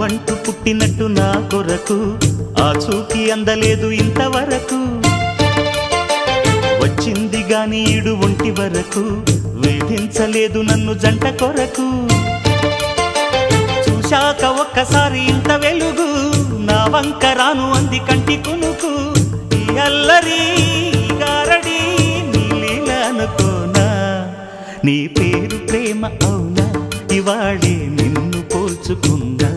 అంటూ పుట్టినట్టు నా కొరకు ఆ చూకి అందలేదు ఇంతవరకు వచ్చింది గాని ఈడు ఒంటి వరకు వేధించలేదు నన్ను జంట కొరకు చూశాక ఒక్కసారి ఇంత వెలుగు నా వంక రాను అంది కంటి కునుకు ఈ అల్లరి గారడి నీలీల అనుకోనా నీ పేరు ప్రేమ అవునా ఇవాళే నిన్ను పోల్చుకుందా